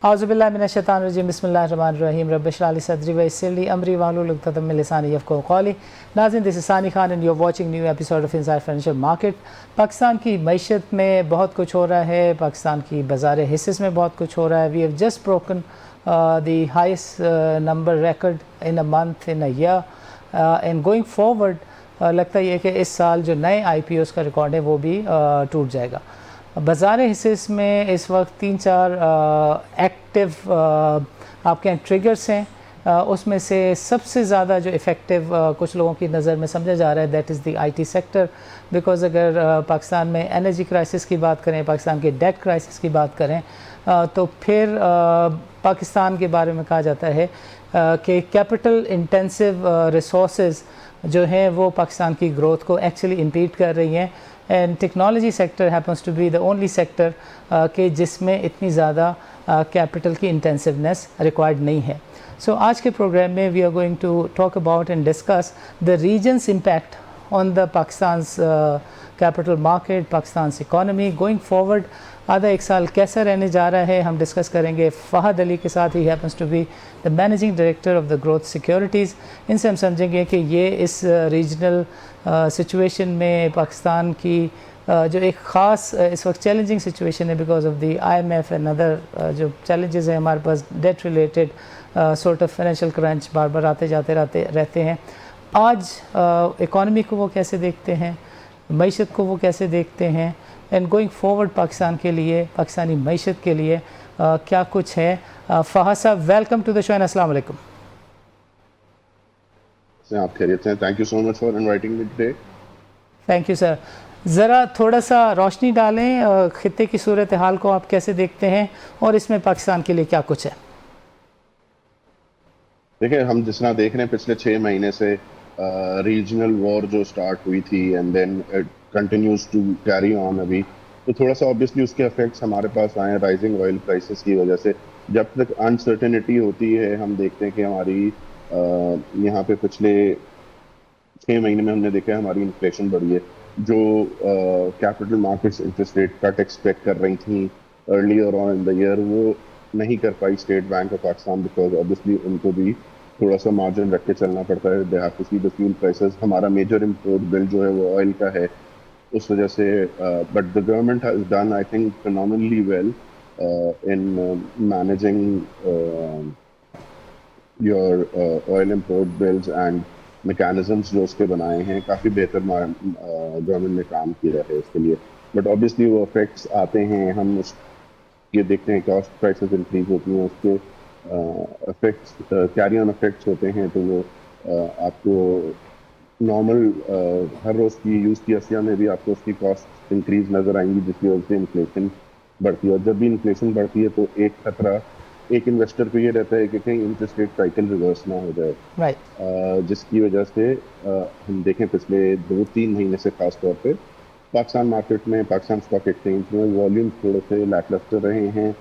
आउज़ुबिल्लाहिमिनश्शैतानिर्रजीम बिस्मिल्लाहिर्रहमानिर्रहीम रब्बिशरह ली सदरी वयस्सिर ली अमरी वाहलुल उक़दतम मिन लिसानी यफ़क़हू क़ौली। नाज़रीन, this is Sani Khan and you are watching new episode of inside financial market. Pakistan की मईशत में बहुत कुछ हो रहा है, पाकिस्तान की बाज़ार हिस्सेस में बहुत कुछ हो रहा है। We have just broken the highest number record in a month in a year and going forward लगता है कि इस साल जो नए IPOs का रिकॉर्ड है वो भी टूट जाएगा। बाज़ार हिस्सेस में इस वक्त 3-4 एक्टिव आपके यहाँ ट्रिगर्स हैं, उसमें से सबसे ज़्यादा जो इफ़ेक्टिव कुछ लोगों की नज़र में समझा जा रहा है that is the IT sector. Because अगर पाकिस्तान में एनर्जी क्राइसिस की बात करें, पाकिस्तान के डेट क्राइसिस की बात करें, तो फिर पाकिस्तान के बारे में कहा जाता है कि कैपिटल इंटेंसिव रिसोर्सेज जो हैं वो पाकिस्तान की ग्रोथ को एक्चुअली इम्पीड कर रही हैं। And technology sector happens to be the only sector कि जिसमें इतनी ज़्यादा कैपिटल की इंटेंसिवनेस रिक्वायर्ड नहीं है। सो आज के प्रोग्राम में we are going to talk about and discuss the reasons impact on the Pakistan's capital market, Pakistan economy going forward. आधा एक साल कैसा रहने जा रहा है हम डिस्कस करेंगे फ़हद अली के साथ। He happens to be the managing director of the Growth Securities. इनसे हम समझेंगे कि ये इस रीजनल सिचुएशन में पाकिस्तान की जो एक ख़ास इस वक्त चैलेंजिंग सिचुएशन है because of the IMF and other जो चैलेंजेस हैं हमारे पास, debt related sort of financial crunch बार बार आते जाते रहते हैं। आज इकॉनमी को वो कैसे देखते हैं, मईशत को वो कैसे देखते हैं, एंड गोइंग फॉरवर्ड पाकिस्तान के लिए, पाकिस्तानी मईशत के लिए क्या कुछ है। Fahad sahab, welcome to the show and अस्सलाम वालेकुम। आप खैरियत हैं? Thank you so much for inviting me today. Thank you sir. ज़रा थोड़ा सा रोशनी डालें ख़ित्ते की सूरत हाल को आप कैसे देखते हैं और इसमें पाकिस्तान के लिए क्या कुछ है। देखिए, हम जिस तरह देख रहे हैं पिछले 6 महीने से रीजनल वॉर जो स्टार्ट हुई थी and then it continues to carry on अभी, तो थोड़ा सा ऑब्वियसली उसके इफेक्ट्स हमारे पास आए राइजिंग ऑयल प्राइसेस की वजह से। जब तक अनसर्टेनिटी होती है, हम देखते हैं कि हमारी यहाँ पे पिछले 6 महीने में हमने देखा है हमारी इन्फ्लेशन बढ़ी है। जो capital markets interest rate cut expect कर रही थी earlier on in the year, वो नहीं कर पाई State Bank of Pakistan, because obviously उनको भी थोड़ा सा मार्जिन रख के चलना पड़ता है। They have to see the fuel prices. हमारा मेजर इम्पोर्ट बिल जो है वो ऑयल का है, उस वजह से but the government has done I think phenomenally well in managing your oil import bills and mechanisms जो उसके बनाए हैं। काफ़ी बेहतर गवर्नमेंट ने काम किया है इसके लिए। बट ऑब्वियसली वो इफेक्ट्स आते हैं, हम उस ये देखते हैं कॉस्ट प्राइसेस इंक्रीज होती हैं, उसके इफेक्ट्स कैरी ऑन इफेक्ट्स होते हैं। तो वो आपको नॉर्मल हर रोज़ की यूज़ की अशिया में भी आपको उसकी कॉस्ट इंक्रीज नज़र आएंगी, जिसकी वजह से इन्फ्लेशन बढ़ती है। और जब भी इन्फ्लेशन बढ़ती है तो एक खतरा एक इन्वेस्टर को ये रहता है कि कहीं इंटरेस्ट रेट साइकिल रिवर्स ना हो जाए, जिसकी वजह से हम देखें पिछले 2-3 महीने से खास तौर पे पाकिस्तान मार्केट में, पाकिस्तान स्टॉक एक्सचेंज में वॉल्यूम थोड़े से लैकलस्टर रहे हैं।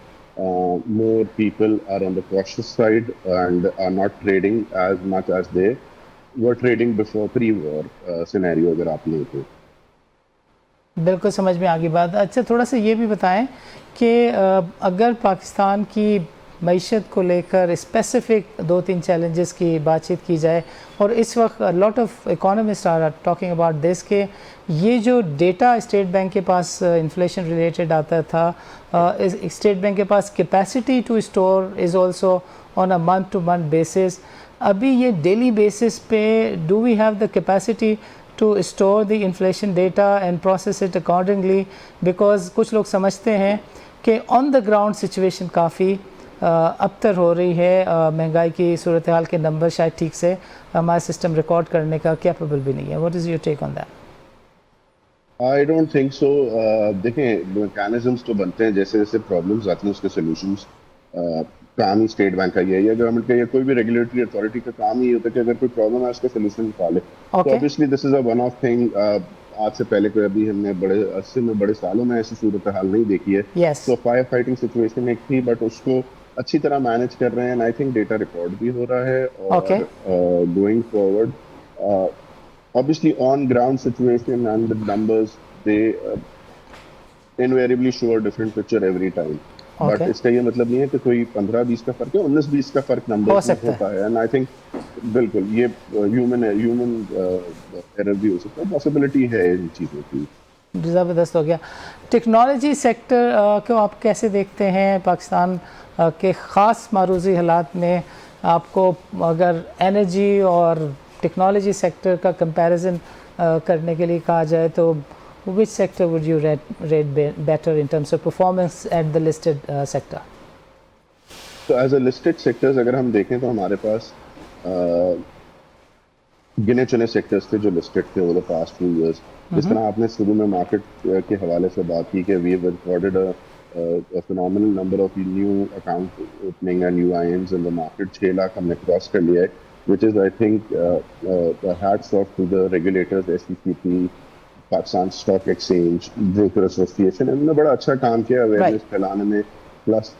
More people are on the cautious side and are not trading as much as they were trading before pre war scenario, अगर आप लें तो। बिल्कुल समझ में आ गई बात। अच्छा, थोड़ा सा ये भी बताएं कि अगर पाकिस्तान की मईशत को लेकर स्पेसिफिक 2-3 चैलेंजेस की बातचीत की जाए, और इस वक्त lot of economist are talking about this के ये जो डेटा स्टेट बैंक के पास इन्फ्लेशन रिलेटेड आता था, स्टेट बैंक के पास capacity to store is also on a month to month basis. अभी ये डेली बेसिस पे do we have the capacity to store the inflation data and process it accordingly, because कुछ लोग समझते हैं कि ऑन द ग्राउंड सिचुएशन काफ़ी अबतर हो रही है, महंगाई की सूरत हाल के नंबर शायद ठीक से हमारा सिस्टम रिकॉर्ड करने का कैपेबल भी नहीं है। What is your take on that? I don't think so. देखें, मैकेनिज्म्स तो बनते हैं, जैसे जैसे प्रॉब्लम्स आती हैं उसके सोल्यूशंस। काम ही स्टेट बैंक का ही है या गवर्नमेंट का या कोई भी रेगुलेटरी अथॉरिटी का काम ही होता है कि अगर कोई प्रॉब्लम है उसका सोल्यूशन निकाले। तो obviously this is a one of thing. आज से पहले कोई अभी हमने बड़े अस्सी में बड़े सालों में ऐसी सूरत हाल नहीं देखी है। तो फायर फाइटिंग सिचुएशन एक थी, बट उसको अच्छी तरह मैनेज कर रहे हैं। आई थिंक डेटा रिकॉर्ड भी हो रहा है, और going forward obviously on ground situation and the numbers, they invariably show a different picture every time. But Okay. इसका ये मतलब नहीं है कि कोई 15-20 का फर्क है, 19-20 का फर्क नंबर हो में सकता है। होता है। एंड आई थिंक बिल्कुल ये ह्यूमन एरर भी हो सकता है, पॉसिबिलिटी है इन चीज़ों की। ज़बरदस्त हो गया। टेक्नोलॉजी सेक्टर को आप कैसे देखते हैं पाकिस्तान के ख़ास मारूज़ी हालात में? आपको अगर एनर्जी और टेक्नोलॉजी सेक्टर का कंपैरिजन करने के लिए कहा जाए तो which sector would you rate better in terms of performance at the listed sector? तो एज अ लिस्टेड सेक्टर्स अगर हम देखें तो हमारे पास गिने चुने सेक्टर्स थे जो लिस्टेड थे over the past few years. जिस तरह आपने शुरू में मार्केट के हवाले से बात की कि we have recorded a phenomenal number of new account opening and new INs in the market. 6 lakh हमने क्रॉस कर लिया है, which is I think hats off to the regulators, SECP, Pakistan stock exchange, broker association. इन्होंने बड़ा अच्छा काम किया awareness फैलाने में, प्लस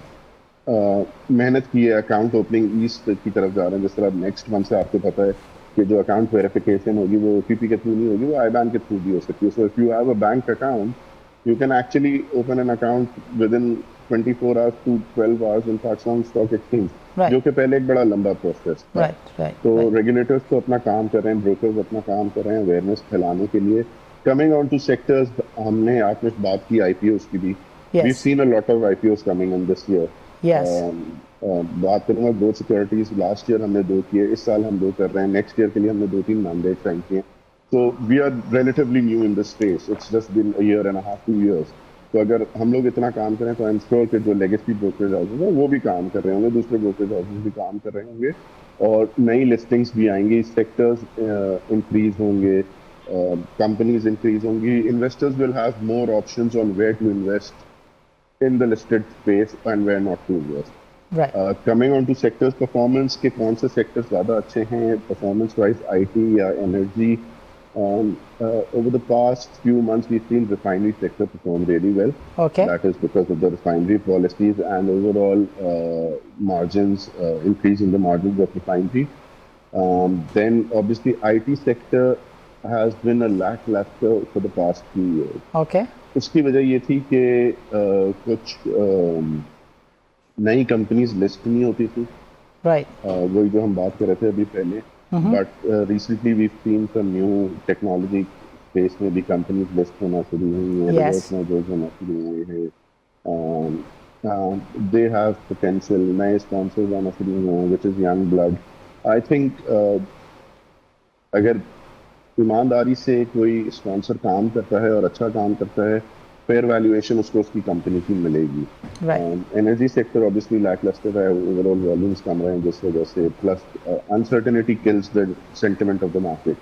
मेहनत की है। अकाउंट ओपनिंग ईस्ट की तरफ जा रहे हैं। जिस तरह नेक्स्ट मंथ से आपको पता है कि जो अकाउंट वेरिफिकेशन होगी वो ओटीपी के थ्रू नहीं होगी, वो आईबैन के थ्रू भी हो सकती है। So if you have a bank account, you can actually open an account within 24 hours to 12 hours in Pakistan Stock Exchange, Right. जो कि पहले एक बड़ा लंबा प्रोसेस था। तो रेगुलेटर्स तो अपना काम कर रहे हैं, ब्रोकर्स अपना काम कर रहे हैं अवेयरनेस फैलाने के लिए। कमिंग ऑन टू सेक्टर्स, हमने आपने बात की आईपीओस की भी। We seen a lot of IPOs coming in this year. बात करूंगा ग्रोथ सिक्योरिटीज, लास्ट ईयर हमने 2 किए, इस साल हम 2 कर रहे हैं, नेक्स्ट ईयर के लिए हमने 2-3 मैंडेट साइन किए। So we are relatively new in this space. It's just been a year and a half, 2 years. तो अगर हम लोग इतना काम करें तो आई एम श्योर कि जो लेगेसी ब्रोकरेज हाउसेज हैं वो भी काम कर रहे होंगे, दूसरे ब्रोकरेज हाउसेज भी काम कर रहे होंगे, और नई लिस्टिंग्स भी आएंगी, सेक्टर्स इंक्रीज होंगे, कंपनीज इंक्रीज होंगी, investors will have more options on where to invest in the listed space and where not to invest. Coming on to sectors performance के, कौन से सेक्टर्स ज़्यादा अच्छे हैं परफॉर्मेंस वाइज, आईटी या energy? Over the past few months, we've seen refinery sector perform really well. Okay. That is because of the refinery policies and overall margins, increase in the margins of refinery. Then obviously IT sector has been a lackluster for the past few years. Okay. उसकी वजह ये थी कि कुछ नई companies list नहीं होती थी। Right. वही जो हम बात कर रहे थे अभी पहले। But recently we've seen some new technology space में भी companies list होना शुरू हुई हैं, reverse mergers होना शुरू हुए हैं। They have potential, नए sponsors आना शुरू हुए हैं, which is young blood. I think अगर ईमानदारी से कोई स्पॉन्सर काम करता है और अच्छा काम करता है, फेयर वैल्यूएशन उसको उसकी कंपनी की मिलेगी। एनर्जी सेक्टर ऑब्वियसली लैकलस्टर है, ओवरऑल वॉल्यूम्स कम रहे हैं जिस वजह से, plus uncertainty kills the sentiment of the market.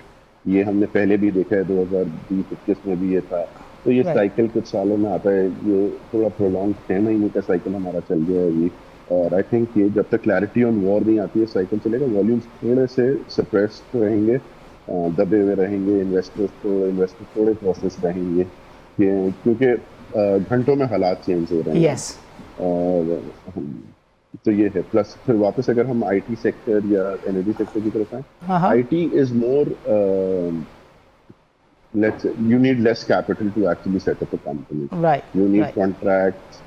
ये हमने पहले भी देखा है, 2020-21 में भी ये था। तो ये साइकिल कुछ सालों में आता है, ये थोड़ा प्रोलॉन्ग 6 महीने का साइकिल हमारा चल गया है अभी। और आई थिंक ये जब तक क्लैरिटी ऑन वॉर नहीं आती है साइकिल चलेगा, वॉल्यूम्स थोड़े से सप्रेस्ड रहेंगे, दबे हुए रहेंगे, इन्वेस्टर्स थोड़े प्रोसेस रहेंगे, क्योंकि घंटों में हालात चेंज हो रहे हैं। और तो ये है। प्लस फिर वापस अगर हम आईटी सेक्टर या एनर्जी सेक्टर की तरफ आए, IT is more, you need less capital to actually set up a company. You need contracts.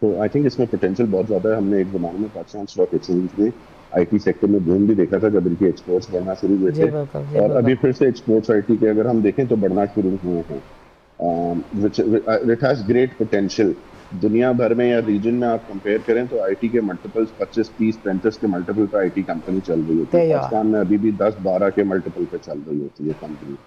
तो आई थिंक इसमें पोटेंशियल बहुत ज़्यादा है। हमने एक ज़माने में पाकिस्तान स्टॉक एक्सचेंज में आईटी सेक्टर में बूम भी देखा था जब इनके एक्सपोर्ट्स बढ़ना शुरू हुए थे, और अभी फिर से एक्सपोर्ट्स आईटी के अगर हम देखें तो बढ़ना शुरू हुए हैं। It has great potential. दुनिया भर में या रीजन में आप कंपेयर करें तो आईटी के मल्टीपल्स 25, 30, 35 के मल्टीपल पे आईटी कंपनी चल रही होती है। पाकिस्तान में अभी भी 10, 12 के मल्टीपल पे चल रही होती है कंपनी।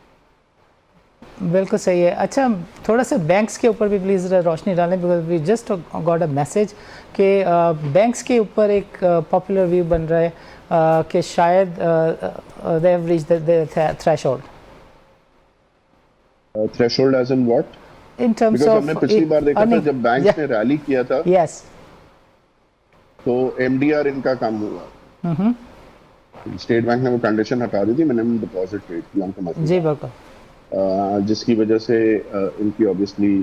बिल्कुल सही है। अच्छा, थोड़ा सा बैंक्स के ऊपर भी प्लीज़ रोशनी डालें, because we just got a message कि बैंक्स के ऊपर एक पॉपुलर व्यू बन रहा है कि शायद they have reached the threshold. Threshold as in what? In terms of, हमने पिछली बार देखा था जब बैंक्स ने रैली किया था, यस, तो एमडीआर इनका कम हुआ। स्टेट बैंक ने वो कंडीशन हटा दी थी, मिनिमम डिपॉजिट रेट की, उनका मतलब जी बिल्कुल, जिसकी वजह से इनकी obviously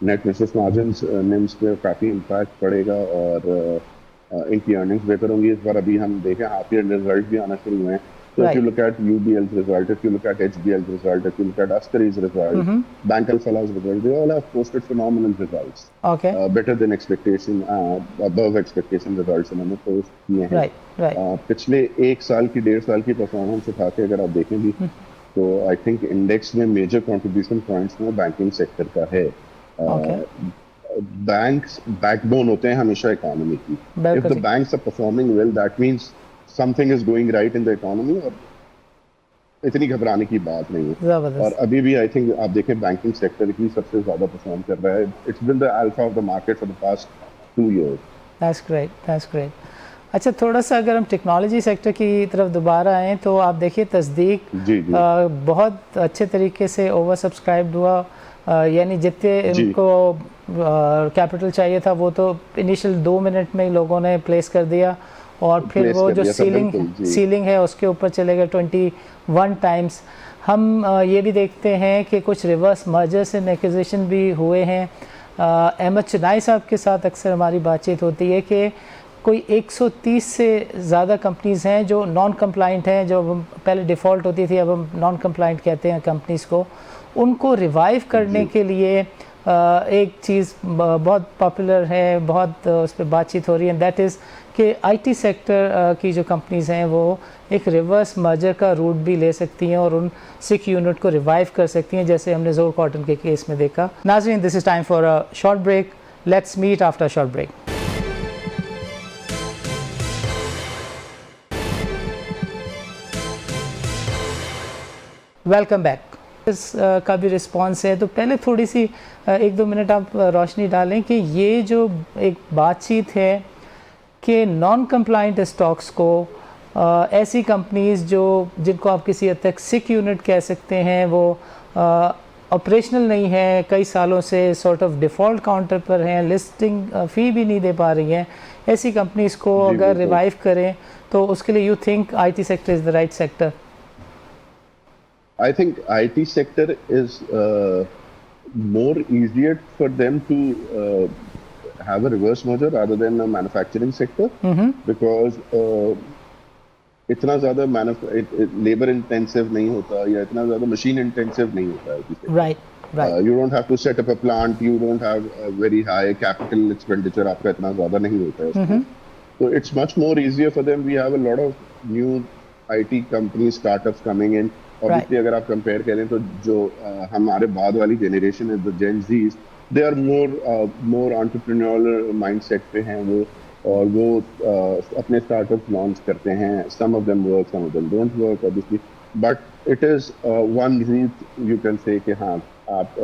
net interest margins, NIMS पे काफ़ी इम्पैक्ट पड़ेगा और इनकी अर्निंग्स बेहतर होंगी इस बार। अभी हम देखें हाफ ईयर रिजल्ट भी आना शुरू हुए हैं, So if you Right. look at UBL's result, if you look at HBL's result, if you look at Askari's result, Bank Al Falah's result, they all have posted phenomenal results. Okay. Better than expectation, above expectation results इन्होंने post किए हैं. Right. Right. पिछले 1 साल की 1.5 साल की performance उठा के अगर आप देखें भी तो आई थिंक इंडेक्स में मेजर कंट्रीब्यूशन पॉइंट्स में बैंकिंग सेक्टर का है. Okay. बैंक्स बैकबोन होते हैं हमेशा इकोनॉमी की. इफ बिल्कुल द ठीक। Banks are performing well that means something is going right in the economy और इतनी घबराने की बात नहीं है. और जबरदस्त। अभी भी आई थिंक आप देखें बैंकिंग सेक्टर ही सबसे ज्यादा परफॉर्म कर रहा है. It's been the alpha of the market for the past 2 years. That's great, that's great. अच्छा, थोड़ा सा अगर हम टेक्नोलॉजी सेक्टर की तरफ दोबारा आएँ तो आप देखिए तस्दीक जी जी बहुत अच्छे तरीके से ओवर सब्सक्राइब्ड हुआ। यानी जितने जी. इनको कैपिटल चाहिए था वो तो इनिशियल 2 मिनट में ही लोगों ने प्लेस कर दिया और फिर Place वो कर जो दिया था, बिल्कुल, जी. सीलिंग है उसके ऊपर चले गए 21 टाइम्स। हम ये भी देखते हैं कि कुछ रिवर्स मर्जर्स एंड एक्विजिशन भी हुए हैं। अहमद चुनाई साहब के साथ अक्सर हमारी बातचीत होती है कि कोई 130 से ज़्यादा कंपनीज़ हैं जो नॉन कंप्लाइंट हैं, जो पहले डिफ़ॉल्ट होती थी अब हम नॉन कंप्लाइंट कहते हैं कंपनीज़ को। उनको रिवाइव करने जी. के लिए एक चीज़ बहुत पॉपुलर है, बहुत उस पर बातचीत हो रही है, दैट इज़ कि आईटी सेक्टर की जो कंपनीज़ हैं वो एक रिवर्स मर्जर का रूट भी ले सकती हैं और उन सिक यूनिट को रिवाइव कर सकती हैं, जैसे हमने जोर कॉटन के केस में देखा। नाज़रीन, this is time for a short break. Let's meet after short break. Welcome back. इस का भी रिस्पॉन्स है तो पहले थोड़ी सी 1-2 मिनट आप रोशनी डालें कि ये जो एक बातचीत है कि नॉन कंप्लाइंट स्टॉक्स को ऐसी कंपनीज जो जिनको आप किसी हद तक सिक यूनिट कह सकते हैं, वो ऑपरेशनल नहीं है, कई सालों से सॉर्ट ऑफ डिफ़ॉल्ट काउंटर पर हैं, लिस्टिंग फ़ी भी नहीं दे पा रही हैं, ऐसी कंपनीज को जी, अगर बिल्कुल. रिवाइव करें तो उसके लिए you think IT sector is the right sector? I think IT sector is more easier for them to have a reverse merger rather than a manufacturing sector because इतना ज़्यादा labor intensive नहीं होता या इतना ज़्यादा machine intensive नहीं होता IT sector. Right. You don't have to set up a plant, you don't have a very high capital expenditure, आपका इतना ज़्यादा नहीं होता है उसमें. So it's much more easier for them. We have a lot of new IT companies, startups coming in. Obviously, अगर आप compare करें तो जो हमारे बाद वाली जनरेशन है, the gen Zs, they are more entrepreneurial mindset पे हैं वो, और वो अपने स्टार्टअप्स लॉन्च करते हैं. Some of them work, some of them don't work obviously, but it is one route you can say कि हाँ आप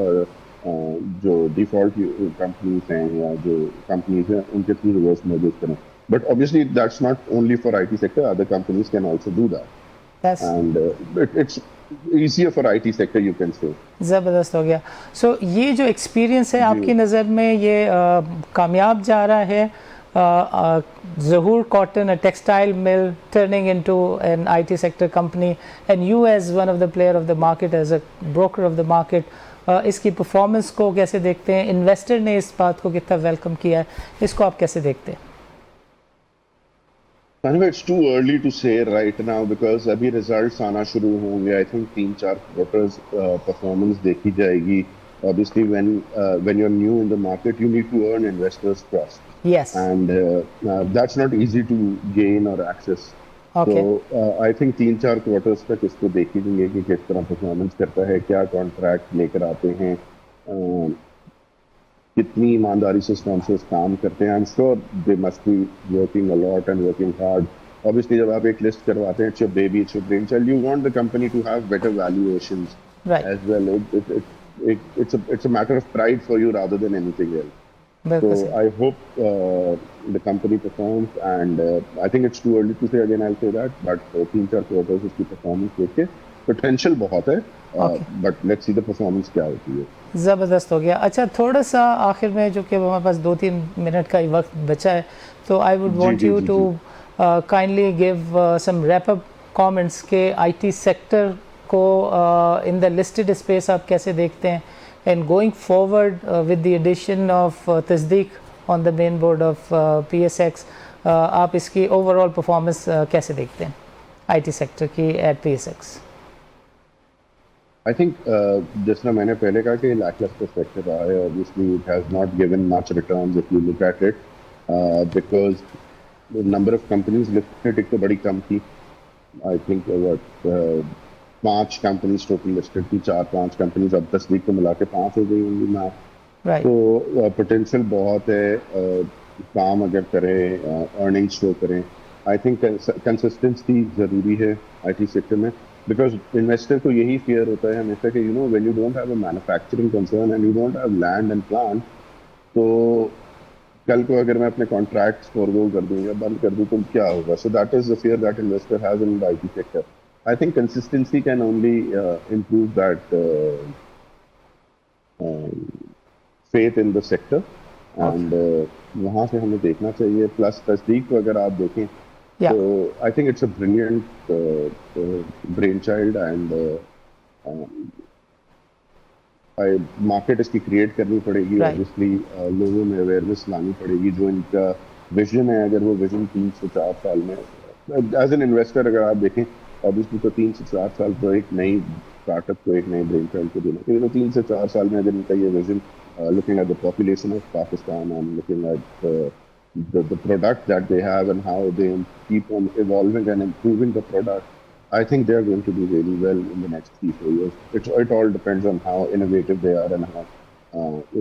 जो डिफ़ॉल्ट कंपनीज हैं या जो कंपनीज हैं उनके थ्रू रिवर्स मर्जर्स करें. But obviously that's not only for IT sector, other companies can also do that. That's And it's easier for IT sector, you can say. ज़बरदस्त हो गया। सो ये जो एक्सपीरियंस है आपकी नज़र में ये कामयाब जा रहा है? Zohor Cotton, a textile mill, turning into an IT sector company, and you as one of the player of the market, as a broker of the market, इसकी परफॉर्मेंस को कैसे देखते हैं? इन्वेस्टर ने इस बात को कितना वेलकम किया है, इसको आप कैसे देखते हैं? Anyway, it's too early to say right now because अभी results आना शुरू होंगे. I think 3-4 quarters performance देखी जाएगी. Obviously, when you're new in the market, you need to earn investors' trust. Yes. And that's not easy to gain or access. Okay. So I think 3-4 quarters तक इसको देखेंगे कि किस तरह performance करता है, क्या contract लेकर आते हैं, कितनी ईमानदारी से स्पॉन्सर्स काम करते हैं. I am sure they must be working a lot and working hard. Obviously जब आप एक लिस्ट करवाते हैं, it's your baby, it's your brain child, you want the company to have better valuations as well. It's a matter of pride for you rather than anything else. बिल्कुल So सही। I hope the company performs, and I think it's too early to say, again I'll say that, but 3-4 quarters उसकी performance देख के potential बहुत है, but let's see the performance क्या होती है. ज़बरदस्त हो गया। अच्छा, थोड़ा सा आखिर में जो कि हमारे पास 2-3 मिनट का ही वक्त बचा है, तो I would want you to kindly give some wrap up comments के आईटी सेक्टर को इन द लिस्टेड स्पेस आप कैसे देखते हैं, and going forward with the addition of तस्दीक on the main board of PSX, आप इसकी ओवरऑल परफॉर्मेंस कैसे देखते हैं? आईटी सेक्टर की एट PSX? I think जितना मैंने पहले कहा कि lackluster sector रहा है, obviously it has not given much returns if you look at it, because the number of companies listed एक तो बड़ी कम थी. I think what 5 companies total listed थी, 4-5 companies, अब 10 वीक को मिला के 5 हो गई होंगी ना. राइट. तो पोटेंशियल बहुत है, काम अगर करें, अर्निंग्स शो करें. आई थिंक कंसिस्टेंसी ज़रूरी है आईटी सेक्टर में, बिकॉज इन्वेस्टर को यही फियर होता है हमेशा कि you know when you don't have a manufacturing concern and you don't have land and plant, तो कल को अगर मैं अपने कॉन्ट्रैक्ट्स फॉरगो कर दूं या बंद कर दूं तो क्या होगा. So that is the fear that investor has in the IT sector. I think consistency can only improve that faith in the sector, and वहाँ से हमें देखना चाहिए. प्लस तस्दीक को अगर आप देखें तो I think it's a brilliant brain child, and market इसकी क्रिएट करनी पड़ेगी. ऑब्वियसली लोगों में अवेयरनेस लानी पड़ेगी. जो इनका विजन है, अगर वो विजन 3 से 4 साल में, एज एन इन्वेस्टर अगर आप देखें, ऑब्वियसली तो 3 से 4 साल तो एक नई स्टार्टअप को, एक नई ब्रेन चाइल्ड को देना चाहिए. तो 3 से 4 साल में अगर इनका ये vision, looking at the population of Pakistan and looking at the product that they have and how they keep on evolving and improving the product, I think they are going to do really well in the next 3-4 years. It all depends on how innovative they are and how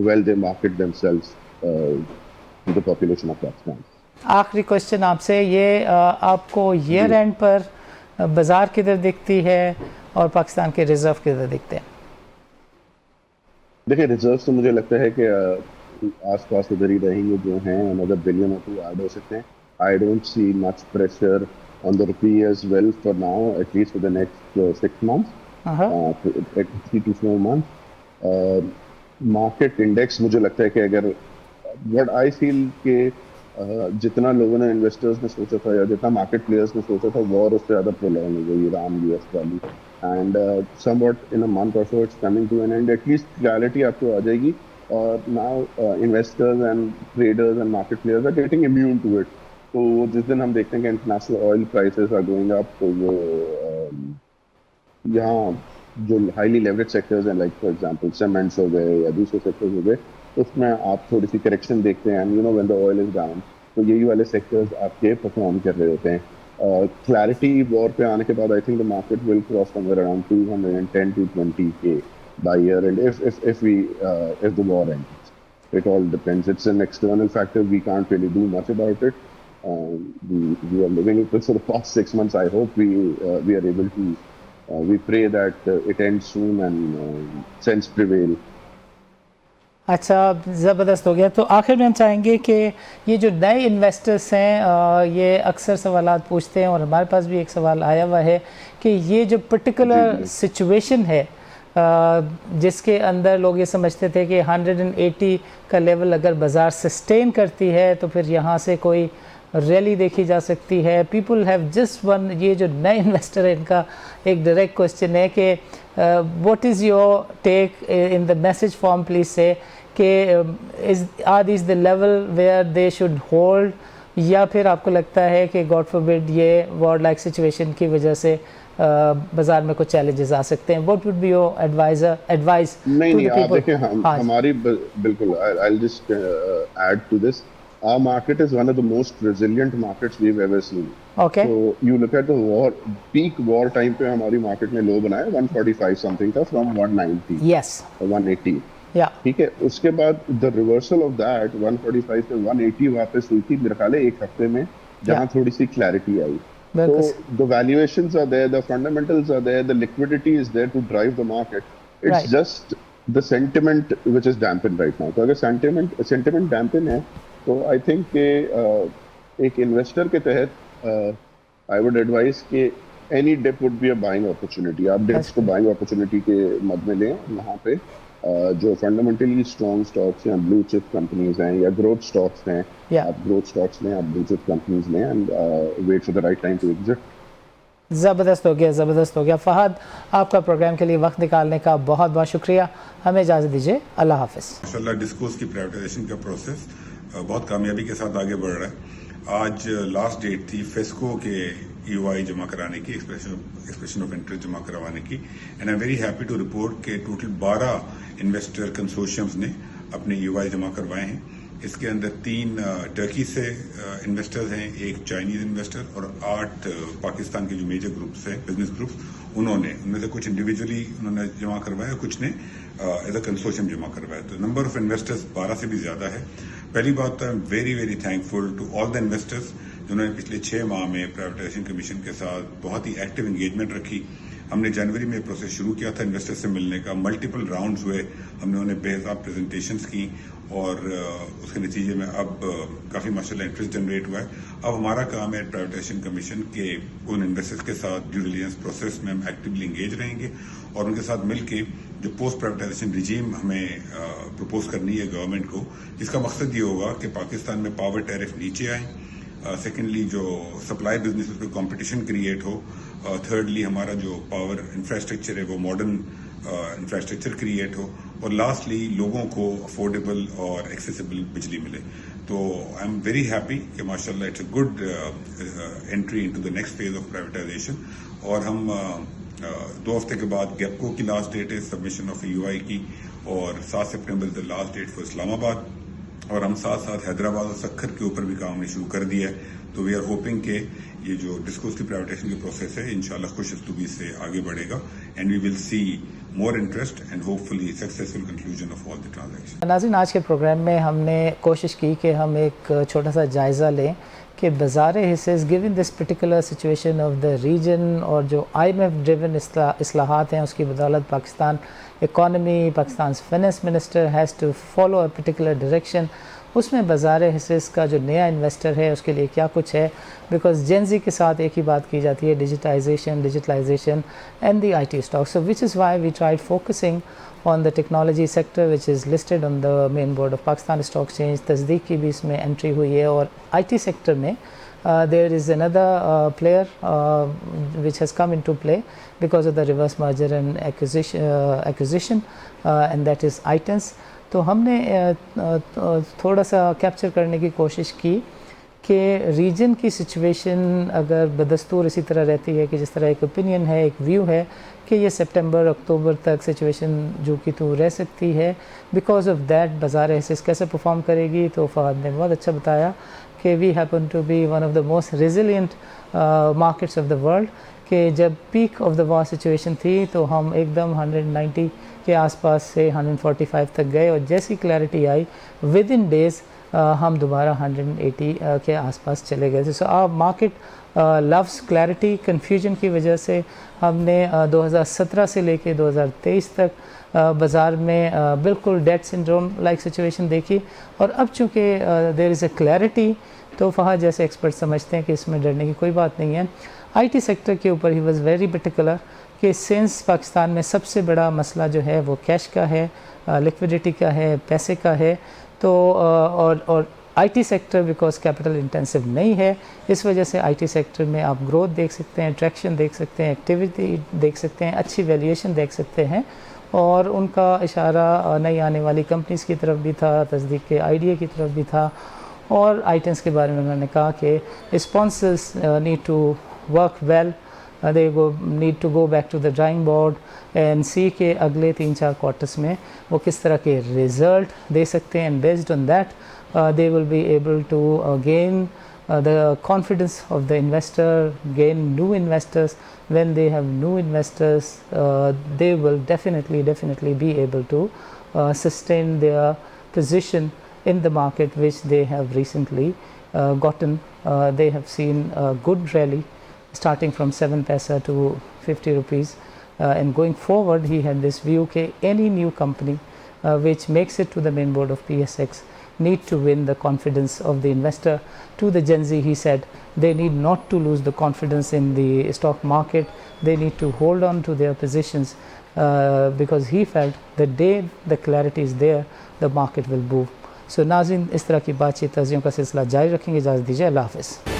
well they market themselves to the population of Pakistan. आखिरी question आपसे, ये आपको year and पर बाज़ार किधर दिखती है और पाकिस्तान के रिजर्व किधर दिखते हैं? देखिए, रिजर्व्स तो मुझे लगता है कि आसपास उधर ही रहेंगे जो हैं, another billion or 2 ऐड हो सकते हैं. I don't see much pressure on the rupee as well for now, at least for the next 6 months, 3 to 4 months. Market index मुझे लगता है कि अगर व्हाट आई फील के जितना लोगों ने, इन्वेस्टर्स ने सोचा था या जितना मार्केट प्लेयर्स ने सोचा था, वॉर उससे ज़्यादा प्रोलॉन्ग हो गई, ईरान यूएस वाली, and somewhat in a month or so it's coming to an end. At least reality आपको आ जाएगी, और now investors and traders and market players are getting immune to it. तो जिस दिन हम देखते हैं कि international oil prices are going up, तो वो यहाँ जो highly leveraged sectors हैं, like for example cements हो गए या दूसरे sectors हो गए, उसमें आप थोड़ी सी correction देखते हैं, and you know when the oil is down, तो यही वाले sectors आपके perform कर रहे होते हैं. Clarity वॉर पे आने के बाद I think the market will cross somewhere around 210 to 20K by year end if the war ends. It all depends. It's an external factor. We can't really do much about it. We are living it for the past 6 months. I hope we are able to. We pray that it ends soon and sense prevail. अच्छा, ज़बरदस्त हो गया. तो आखिर में हम चाहेंगे कि ये जो नए इन्वेस्टर्स हैं, ये अक्सर सवालात पूछते हैं, और हमारे पास भी एक सवाल आया हुआ है कि ये जो पर्टिकुलर सिचुएशन है जिसके अंदर लोग ये समझते थे कि 180 का लेवल अगर बाज़ार सस्टेन करती है तो फिर यहाँ से कोई रैली देखी जा सकती है. पीपल हैव जस्ट वन, ये जो नए इन्वेस्टर है इनका एक डायरेक्ट क्वेश्चन है कि what is your take in the message form, please say are आर the level where they should hold होल्ड, या फिर आपको लगता है कि गॉड फॉरबिड ये वॉर लाइक सिचुएशन की वजह से बाजार में कुछ चैलेंजेस आ सकते हैं? What would be your advice? नहीं, आप देखिए, हमारी बिल्कुल, I will just add to this. Our market is one of the most resilient markets we've ever seen. Okay. So you look at the peak war time पे हमारी market ने low बनाया 145 something था from 190. Yes. 180. Yeah. ठीक है. उसके बाद the reversal of that 145 से 180 वापस हुई थी मेरे ख्याल है एक हफ्ते में, जहाँ थोड़ी सी clarity I. So the valuations are there, the fundamentals are there, the liquidity is there to drive the market. It's just the sentiment which is dampened right now. तो अगर sentiment dampen है, तो आई थिंक कि एक investor के तहत I would advise कि any dip would be a buying opportunity. आप डिप्स को बाइंग अपॉर्चुनिटी के मद में लें. वहाँ पे जो फंडामेंटली स्ट्रॉन्ग स्टॉक्स हैं, ब्लू चिप कंपनीज हैं या ग्रोथ स्टॉक्स हैं, आप ग्रोथ स्टॉक्स लें, आप ब्लू चिप कंपनीज लें, and wait for the right time to exit. ज़बरदस्त हो गया, ज़बरदस्त हो गया. फ़हद, आपका प्रोग्राम के लिए वक्त निकालने का बहुत बहुत शुक्रिया. हमें इजाज़त दीजिए. अल्लाह हाफ़िज़. माशाल्लाह डिस्कोर्स की प्राइवेटाइजेशन का प्रोसेस बहुत कामयाबी के साथ आगे बढ़ रहा है. आज लास्ट डेट थी फेस्को के यूआई जमा कराने की, एक्सप्रेशन ऑफ इंटरेस्ट जमा करवाने की। And I am very happy to report के टोटल 12 इन्वेस्टर कंसोर्शियम्स ने अपने यूआई जमा करवाए हैं। इसके अंदर 3 टर्की से इन्वेस्टर्स हैं, 1 चाइनीज इन्वेस्टर और 8 पाकिस्तान के जो मेजर ग्रुप्स हैं, बिजनेस ग्रुप्स, उनमें से कुछ इंडिविजुअली उन्होंने जमा करवाया, कुछ ने एज अ कंसोर्शियम जमा करवाया। तो नंबर ऑफ इन्वेस्टर्स 12 से भी ज्यादा है। पहली बात तो I am very very thankful to all the investors जिन्होंने पिछले 6 माह में प्राइवेटाइजेशन कमीशन के साथ बहुत ही एक्टिव एंगेजमेंट रखी। हमने जनवरी में प्रोसेस शुरू किया था इन्वेस्टर से मिलने का, मल्टीपल राउंड्स हुए, हमने उन्हें बेहसाब प्रेजेंटेशंस की और उसके नतीजे में अब काफी माशाल्लाह इंटरेस्ट जनरेट हुआ है। अब हमारा काम है प्राइवेटाइजेशन कमीशन के उन इन्वेस्टर्स के साथ ड्यू डिलिजेंस प्रोसेस में हम एक्टिवली एंगेज रहेंगे और उनके साथ मिलके जो पोस्ट प्राइवेटाइजेशन रिजीम हमें प्रपोज करनी है गवर्नमेंट को, जिसका मकसद ये होगा कि पाकिस्तान में पावर टैरिफ नीचे आए, सेकेंडली जो सप्लाई बिजनेस पे कंपटीशन क्रिएट हो, थर्डली हमारा जो पावर इंफ्रास्ट्रक्चर है वो मॉडर्न इंफ्रास्ट्रक्चर क्रिएट हो, और लास्टली लोगों को अफोर्डेबल और एक्सेसिबल बिजली मिले। तो आई एम वेरी हैप्पी कि माशाल्लाह it's a good entry into the next phase of privatisation. और हम 2 हफ्ते के बाद गेपको की लास्ट डेट है सबमिशन ऑफ यूआई की, और 7 सितंबर the last date for Islamabad, और हम साथ साथ हैदराबाद और सक्खर के ऊपर भी काम हमने शुरू कर दिया है। तो वी आर होपिंग के ये जो डिस्कोर्स की प्राइवेटाइजेशन की प्रोसेस है इंशाल्लाह खुश उस्तुबी से आगे बढ़ेगा and we will see more interest and hopefully successful conclusion of all the transaction. नाज़रीन, आज के प्रोग्राम में हमने कोशिश की कि हम एक छोटा सा जायज़ा लें कि बाज़ार हिस्से given this particular situation of the region और जो IMF ड्रिवन इस्लाहात हैं उसकी बदौलत Pakistan economy, Pakistan finance minister has to follow a particular direction, उसमें बाज़ार हिस्से का जो नया इन्वेस्टर है उसके लिए क्या कुछ है। बिकॉज जेनजी के साथ एक ही बात की जाती है, digitalisation and the IT stock. So which is why we tried focusing on the technology sector which is listed on the main board of Pakistan Stock Exchange। तस्दीक की भी इसमें एंट्री हुई है। और IT सेक्टर में there is another player which has come into play because of the reverse merger and acquisition and that is iTens। तो हमने थोड़ा सा कैप्चर करने की कोशिश की कि रीजन की सिचुएशन अगर बदस्तूर इसी तरह रहती है कि जिस तरह एक ओपिनियन है, एक व्यू है कि ये सितंबर अक्टूबर तक सिचुएशन जो कि तो रह सकती है, बिकॉज ऑफ दैट बाज़ार हिस्से कैसे परफॉर्म करेगी। तो फहद ने बहुत अच्छा बताया कि we happen to be one of the most resilient markets of the world, कि जब peak of the war situation थी तो हम एकदम 190 के आसपास से 145 तक गए, और जैसी क्लैरिटी आई विद इन डेज़ हम दोबारा 180 के आसपास चले गए थे। So our market loves clarity. Confusion की वजह से हमने 2017 से लेके 2023 तक बाज़ार में बिल्कुल डेड सिंड्रोम लाइक सिचुएशन देखी, और अब चूँकि देयर इज़ अ क्लैरिटी तो फहद जैसे एक्सपर्ट समझते हैं कि इसमें डरने की कोई बात नहीं है। IT सेक्टर के ऊपर ही वाज वेरी पर्टिकुलर कि सिंस पाकिस्तान में सबसे बड़ा मसला जो है वो कैश का है, लिक्विडिटी का है, पैसे का है। तो और IT sector because capital intensive नहीं है, इस वजह से IT सेक्टर में आप ग्रोथ देख सकते हैं, ट्रैक्शन देख सकते हैं, एक्टिविटी देख सकते हैं, अच्छी वैल्यूएशन देख सकते हैं। और उनका इशारा नई आने वाली कंपनीज़ की तरफ भी था, तस्दीक के आइडिया की तरफ भी था। और आइटम्स के बारे में उन्होंने कहा कि sponsors need to work well, they need to go back to the drawing board and see कि अगले 3-4 क्वार्टर्स में वो किस तरह के रिज़ल्ट दे सकते हैं, and based on that they will be able to gain the confidence of the investor, gain new investors. When they have new investors they will definitely be able to sustain their position in the market which they have recently gotten. They have seen a good rally starting from 7 paisa to 50 rupees and going forward he had this view that any new company which makes it to the main board of PSX need to win the confidence of the investor. To the Gen Z he said they need not to lose the confidence in the stock market, they need to hold on to their positions because he felt the day the clarity is there the market will move. So नाज़रीन, इस तरह की बातचीत तज़ियों का सिलसिला जारी रखेंगे। इजाज़त दीजिए, अल्लाह हाफ़िज़।